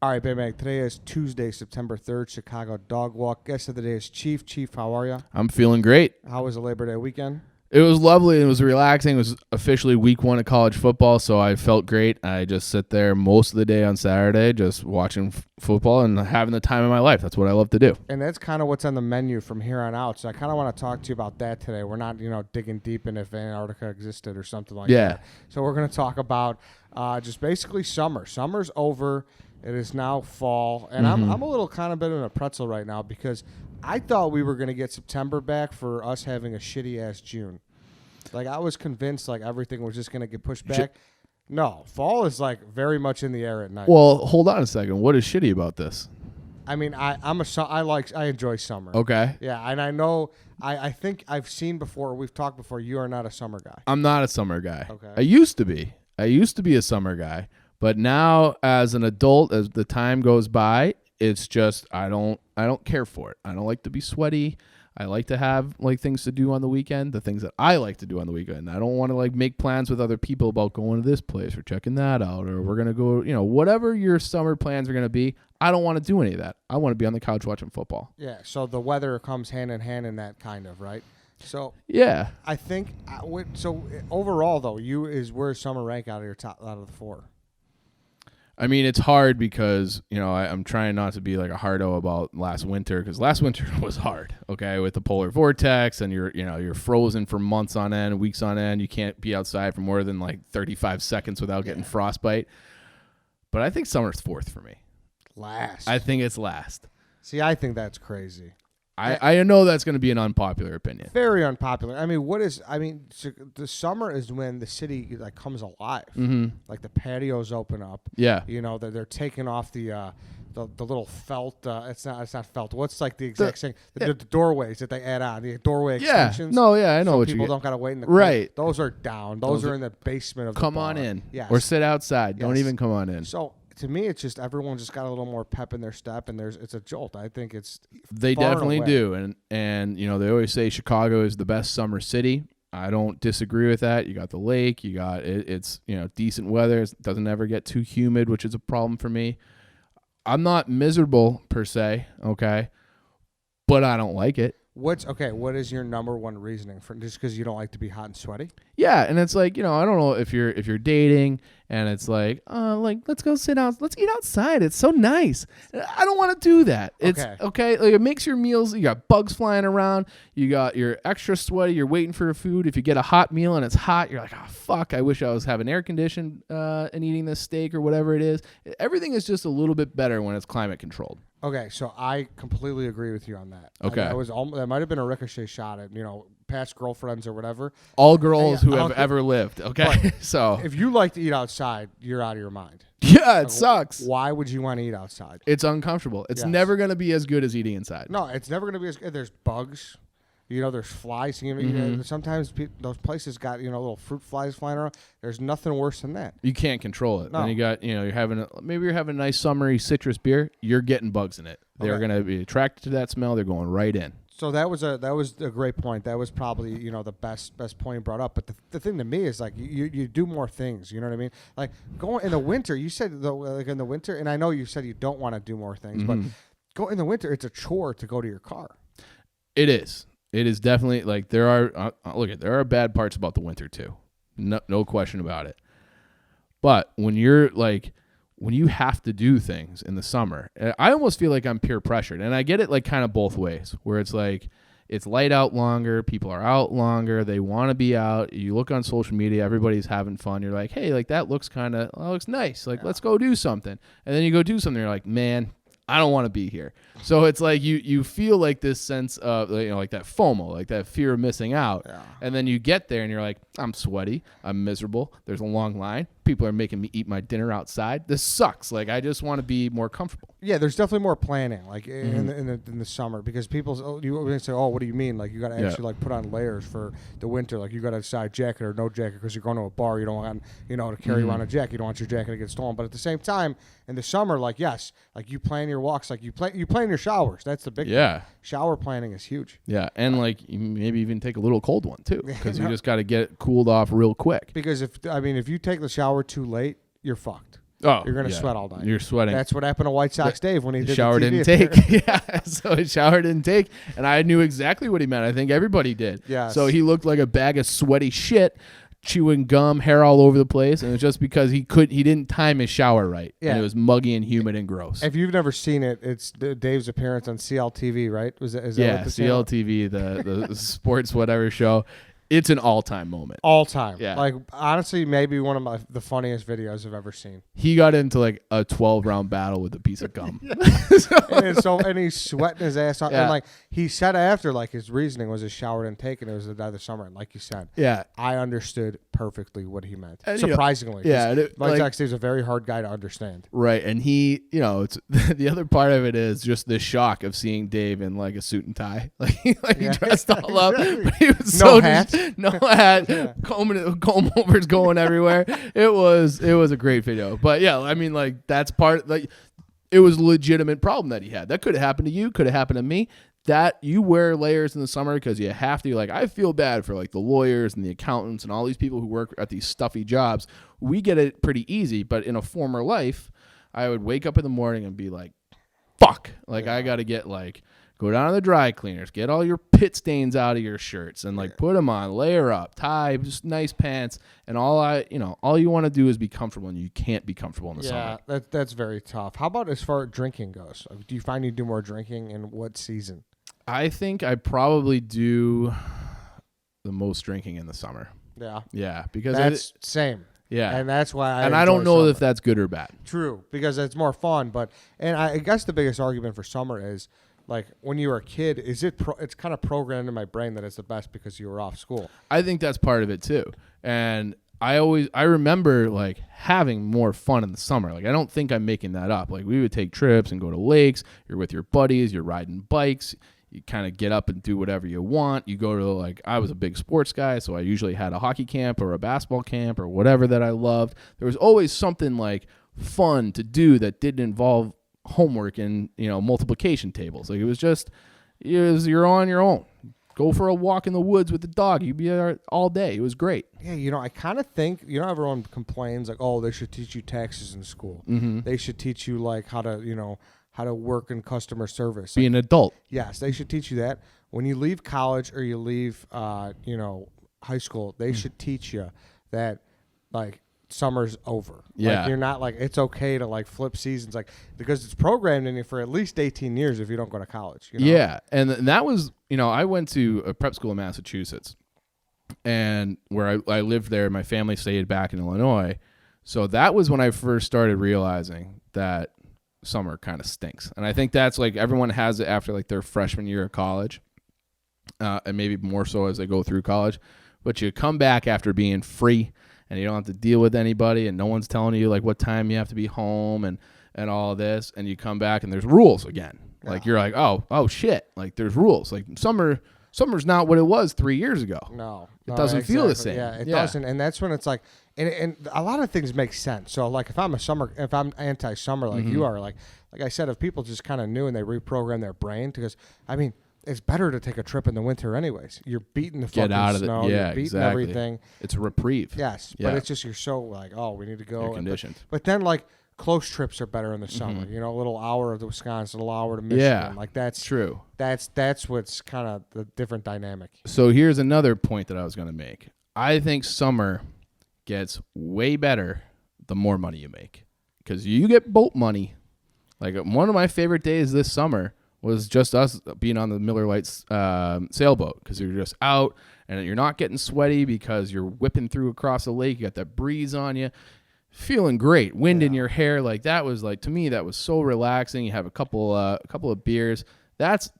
All right, baby. Today is Tuesday, September 3rd, Chicago Dog Walk. Guest of the day is Chief. Chief, how are you? I'm feeling great. How was the Labor Day weekend? It was lovely. It was relaxing. It was officially week 1 of college football, so I felt great. I just sit there most of the day on Saturday just watching football and having the time of my life. That's what I love to do. And that's kind of what's on the menu from here on out. So I kind of want to talk to you about that today. We're not, digging deep in if Antarctica existed or something like that. So we're going to talk about just basically summer. Summer's over. It is now fall, and I'm a little kind of bit in a pretzel right now because I thought we were going to get September back for us having a shitty-ass June. Like, I was convinced, like, everything was just going to get pushed back. No, fall is, like, very much in the air at night. Well, hold on a second. What is shitty about this? I mean, I enjoy summer. Okay. Yeah, and I know, I think I've seen before, we've talked before, you are not a summer guy. I'm not a summer guy. Okay. I used to be. I used to be a summer guy. But now, as an adult, as the time goes by, it's just I don't care for it. I don't like to be sweaty. I like to have things to do on the weekend, the things that I like to do on the weekend. I don't want to make plans with other people about going to this place or checking that out or we're gonna go. Whatever your summer plans are gonna be. I don't want to do any of that. I want to be on the couch watching football. Yeah. So the weather comes hand in hand in that kind of, right? So yeah, I think so. Overall, though, where's summer rank out of the four? I mean, it's hard because, I'm trying not to be like a hardo about last winter because last winter was hard, okay, with the polar vortex and you're frozen for months on end, weeks on end. You can't be outside for more than 35 seconds without getting frostbite. But I think summer's fourth for me. Last. I think it's last. See, I think that's crazy. I know that's going to be an unpopular opinion. Very unpopular. I mean, the summer is when the city comes alive. Mm-hmm. Like the patios open up. Yeah. They're taking off the little felt. It's not felt. What's the exact thing? The doorways that they add on, the doorway extensions. No, yeah, I know what you people get. don't gotta wait in the right. Those are down. Those are in the basement of the come bar. on in. Yes. Or sit outside. Yes. Don't even come on in. So to me, it's just everyone just got a little more pep in their step, and it's a jolt. I think they definitely do, and they always say Chicago is the best summer city. I don't disagree with that. You got the lake, you got it's decent weather. It doesn't ever get too humid, which is a problem for me. I'm not miserable per se, okay, but I don't like it. What is your number one reasoning for just because you don't like to be hot and sweaty? Yeah, and it's I don't know if you're dating and it's let's go sit out, let's eat outside. It's so nice. I don't want to do that. It's okay. It makes your meals. You got bugs flying around. You're extra sweaty. You're waiting for your food. If you get a hot meal and it's hot, you're like, oh fuck, I wish I was having air conditioned and eating this steak or whatever it is. Everything is just a little bit better when it's climate controlled. Okay, so I completely agree with you on that. Okay, that might have been a ricochet shot at past girlfriends or whatever. All girls who have ever lived. Okay, so if you like to eat outside, you're out of your mind. Yeah, it sucks. Why would you want to eat outside? It's uncomfortable. It's never going to be as good as eating inside. No, it's never going to be as good. There's bugs. There's flies. Sometimes those places got little fruit flies flying around. There's nothing worse than that. You can't control it. No. Then you got you're having a nice summery citrus beer. You're getting bugs in it. They're going to be attracted to that smell. They're going right in. So that was a great point. That was probably the best point you brought up. But the thing to me is you do more things. You know what I mean? Like going in the winter. You said in the winter, and I know you said you don't want to do more things, but go in the winter. It's a chore to go to your car. It is. It is definitely there are bad parts about the winter too. No question about it. But when when you have to do things in the summer, I almost feel like I'm peer pressured, and I get it kind of both ways, where it's it's light out longer, people are out longer, they want to be out. You look on social media, everybody's having fun. You're like, hey, that looks looks nice. Let's go do something. And then you go do something, you're like, man, I don't want to be here. So it's you feel this sense of that FOMO, that fear of missing out. Yeah. And then you get there and you're like, I'm sweaty, I'm miserable, there's a long line, people are making me eat my dinner outside. This sucks. I just want to be more comfortable. Yeah, there's definitely more planning in the summer because people you say, oh, what do you mean? You got to actually put on layers for the winter. You got to decide jacket or no jacket because you're going to a bar. You don't want to carry around a jacket. You don't want your jacket to get stolen. But at the same time, in the summer, you plan your walks, you plan your showers. That's the big thing. Shower planning is huge. Yeah, and you maybe even take a little cold one too because you just got to get it cooled off real quick. Because if you take the shower too late, you're fucked. Oh, you're gonna sweat all night. You're sweating. That's what happened to White Sox Dave when he did shower the TV didn't take. Yeah, so his shower didn't take, and I knew exactly what he meant. I think everybody did. Yes. So he looked like a bag of sweaty shit, chewing gum, hair all over the place, and it was just because he didn't time his shower right. Yeah. And it was muggy and humid and gross. If you've never seen it, it's Dave's appearance on CLTV, right? Is that yeah, what the channel? CLTV, the sports whatever show. It's an all-time moment. All time. Yeah. Like, honestly, maybe one of the funniest videos I've ever seen. He got into like a 12-round battle with a piece of gum. And he's sweating his ass off. Yeah. And like he said after, like his reasoning was his shower didn't take, and it was the other summer. And like you said, Yeah. I understood perfectly what he meant. And, surprisingly. yeah. And White Sox Dave's a very hard guy to understand. Right. And he, it's the other part of it is just the shock of seeing Dave in like a suit and tie. Like he dressed all up. But he was No hat. No hat. Comb overs going everywhere. It was a great video. But yeah, I mean, like that's part like it was a legitimate problem that he had. That could have happened to you, could have happened to me. That you wear layers in the summer because you have to. Like I feel bad for like the lawyers and the accountants and all these people who work at these stuffy jobs. We get it pretty easy, but in a former life, I would wake up in the morning and be like, fuck. Like I got to get like go down to the dry cleaners, get all your pit stains out of your shirts and like put them on, layer up, tie, just nice pants. And all you want to do is be comfortable, and you can't be comfortable in the summer. Yeah, that's very tough. How about as far as drinking goes? Do you find you do more drinking in what season? I think I probably do the most drinking in the summer. Yeah. Yeah, because that's same. Yeah. And that's why I don't know if that's good or bad. True, because it's more fun, and I guess the biggest argument for summer is like when you were a kid, it's kind of programmed in my brain that it's the best because you were off school. I think that's part of it too. And I remember like having more fun in the summer. Like I don't think I'm making that up. Like we would take trips and go to lakes, you're with your buddies, you're riding bikes. You kind of get up and do whatever you want. You go to I was a big sports guy, so I usually had a hockey camp or a basketball camp or whatever that I loved. There was always something like fun to do that didn't involve homework and, multiplication tables. Like you're on your own. Go for a walk in the woods with the dog. You'd be there all day. It was great. Yeah, I kind of think, everyone complains like, oh, they should teach you taxes in school. Mm-hmm. They should teach you like how to work in customer service. Be an adult. Yes, they should teach you that. When you leave college or you leave, high school, they should teach you that, like, summer's over. Yeah. Like, you're not, like, it's okay to, like, flip seasons, like, because it's programmed in you for at least 18 years if you don't go to college. Yeah, and that was, I went to a prep school in Massachusetts, and where I lived there, my family stayed back in Illinois, so that was when I first started realizing that summer kind of stinks. And I think that's like everyone has it after like their freshman year of college, and maybe more so as they go through college. But you come back after being free, and you don't have to deal with anybody, and no one's telling you like what time you have to be home and all of this, and you come back and there's rules again. Like you're like, oh shit, like there's rules. Like summer's not what it was 3 years ago. No, it doesn't feel the same. Yeah, it doesn't, and that's when it's like, and a lot of things make sense. So like if I'm anti-summer, like you are, like I said, if people just kind of knew and they reprogram their brain, because I mean, it's better to take a trip in the winter anyways. You're beating the fucking snow, you're beating everything. It's a reprieve. Yes, but it's just you're so like, oh, we need to go. You're conditioned. But then like close trips are better in the summer. A little hour to Wisconsin, a little hour to Michigan. Yeah, like that's true. That's what's kind of the different dynamic. So here's another point that I was going to make. I think summer gets way better the more money you make, because you get boat money. Like one of my favorite days this summer was just us being on the Miller Lite sailboat, because you're just out and you're not getting sweaty because you're whipping through across the lake. You got that breeze on you. Feeling great, wind in your hair. Like that was like, to me, that was so relaxing. You have a couple of beers. That's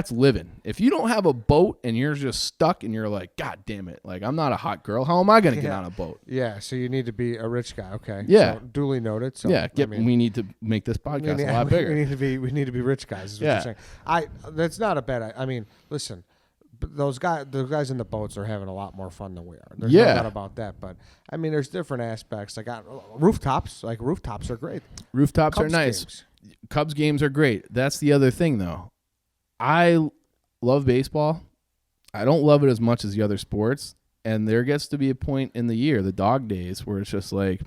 living. If you don't have a boat and you're just stuck and you're like, God damn it, like I'm not a hot girl. How am I going to get on a boat? Yeah, so you need to be a rich guy. Okay. Yeah. So duly noted. So yeah, we need to make this podcast a lot bigger. We need to be rich guys. Is what you're saying. That's not a bad. I mean, listen. Those guys in the boats are having a lot more fun than we are. There's no doubt about that. But I mean, there's different aspects. Like rooftops. Like rooftops are great. Rooftops are nice. Games. Cubs games are great. That's the other thing, though. I love baseball. I don't love it as much as the other sports. And there gets to be a point in the year, the dog days, where it's just like,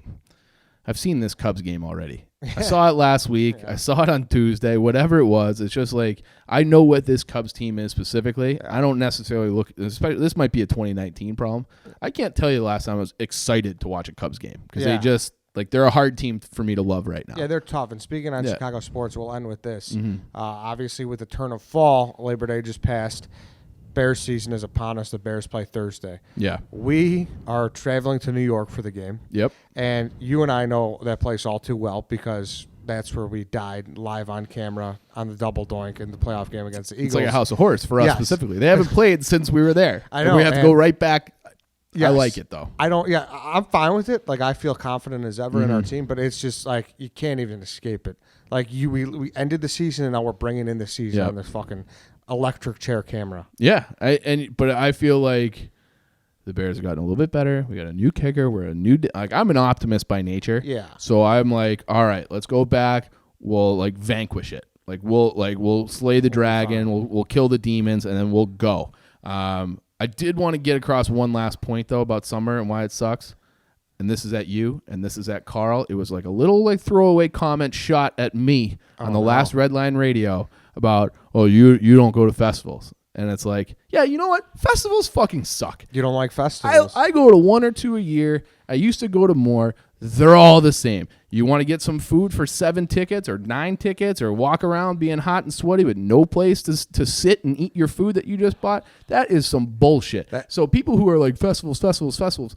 I've seen this Cubs game already. I saw it last week. I saw it on Tuesday, whatever it was. It's just like, I know what this Cubs team is specifically. I don't necessarily look, this might be a 2019 problem. I can't tell you the last time I was excited to watch a Cubs game because they just, like, they're a hard team for me to love right now. Yeah, they're tough. And speaking on Chicago sports, we'll end with this. Obviously, with the turn of fall, Labor Day just passed. Bears season is upon us. The Bears play Thursday. Yeah. We are traveling to New York for the game. Yep. And you and I know that place all too well because that's where we died live on camera on the double doink in the playoff game against the Eagles. It's like a house of horrors for us specifically. They haven't played since we were there. I know. And we have to go right back. Yes. I like it, though. I'm fine with it. Like, I feel confident as ever in our team, but it's just like you can't even escape it. Like, we ended the season, and now we're bringing in the season on this fucking electric chair camera. Yeah, but I feel like the Bears have gotten a little bit better. We got a new kicker. We're a new like I'm an optimist by nature. Yeah. So I'm like, all right, let's go back. We'll like vanquish it. We'll slay the dragon. We'll kill the demons, and then we'll go. I did want to get across one last point though about summer and why it sucks. And this is at you, and this is at Carl. It was like a little like throwaway comment shot at me on the last Red Line Radio about, oh, you don't go to festivals. And it's like, yeah, you know what? Festivals fucking suck. You don't like festivals? I go to 1 or 2 a year. I used to go to more. They're all the same. You want to get some food for 7 tickets or 9 tickets or walk around being hot and sweaty with no place to sit and eat your food that you just bought? That is some bullshit. So people who are like, festivals,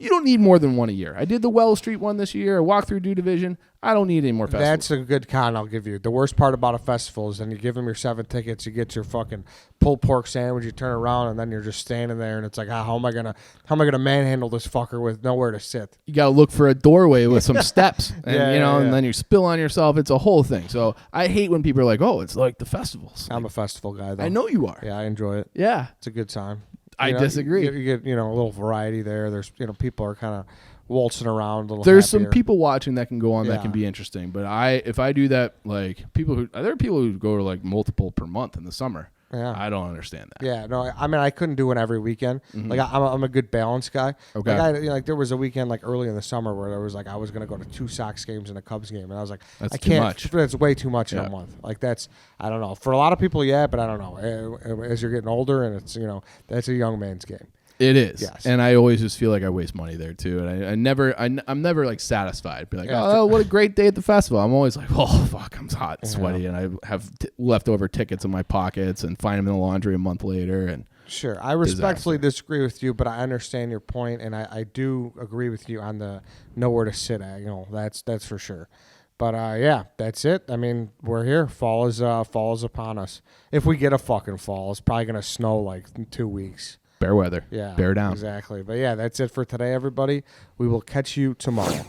you don't need more than one a year. I did the Wells Street one this year. I walked through Dew Division. I don't need any more festivals. That's a good con I'll give you. The worst part about a festival is then you give them your 7 tickets, you get your fucking pulled pork sandwich, you turn around, and then you're just standing there, and it's like, how am I gonna manhandle this fucker with nowhere to sit? You gotta look for a doorway with some steps, and and then you spill on yourself. It's a whole thing. So I hate when people are like, "Oh, it's like the festivals." I'm a festival guy, though. I know you are. Yeah, I enjoy it. Yeah, it's a good time. I disagree. You get a little variety there. There's people are kind of waltzing around a little. There's happier. some people watching that can go on that can be interesting. But if I do that, like there are people who go to like multiple per month in the summer. Yeah, I don't understand that. Yeah, no, I mean I couldn't do it every weekend. Like I'm a good balance guy. Okay, like there was a weekend like early in the summer where there was like I was gonna go to 2 Sox games and a Cubs game, and I was like, that's I too can't. Much. That's way too much in a month. Like that's I don't know. For a lot of people, yeah, but I don't know. As you're getting older, and it's that's a young man's game. It is, yes. And I always just feel like I waste money there too, and I'm never like satisfied. Be like, oh, what a great day at the festival. I'm always like, oh fuck, I'm hot and sweaty, and I have leftover tickets in my pockets and find them in the laundry a month later. And sure, I respectfully disagree with you, but I understand your point, and I do agree with you on the nowhere to sit at. That's for sure. But yeah, that's it. I mean, we're here. Fall is upon us. If we get a fucking fall, it's probably gonna snow like in 2 weeks. Bear weather. Yeah. Bear down. Exactly. But yeah, that's it for today, everybody. We will catch you tomorrow.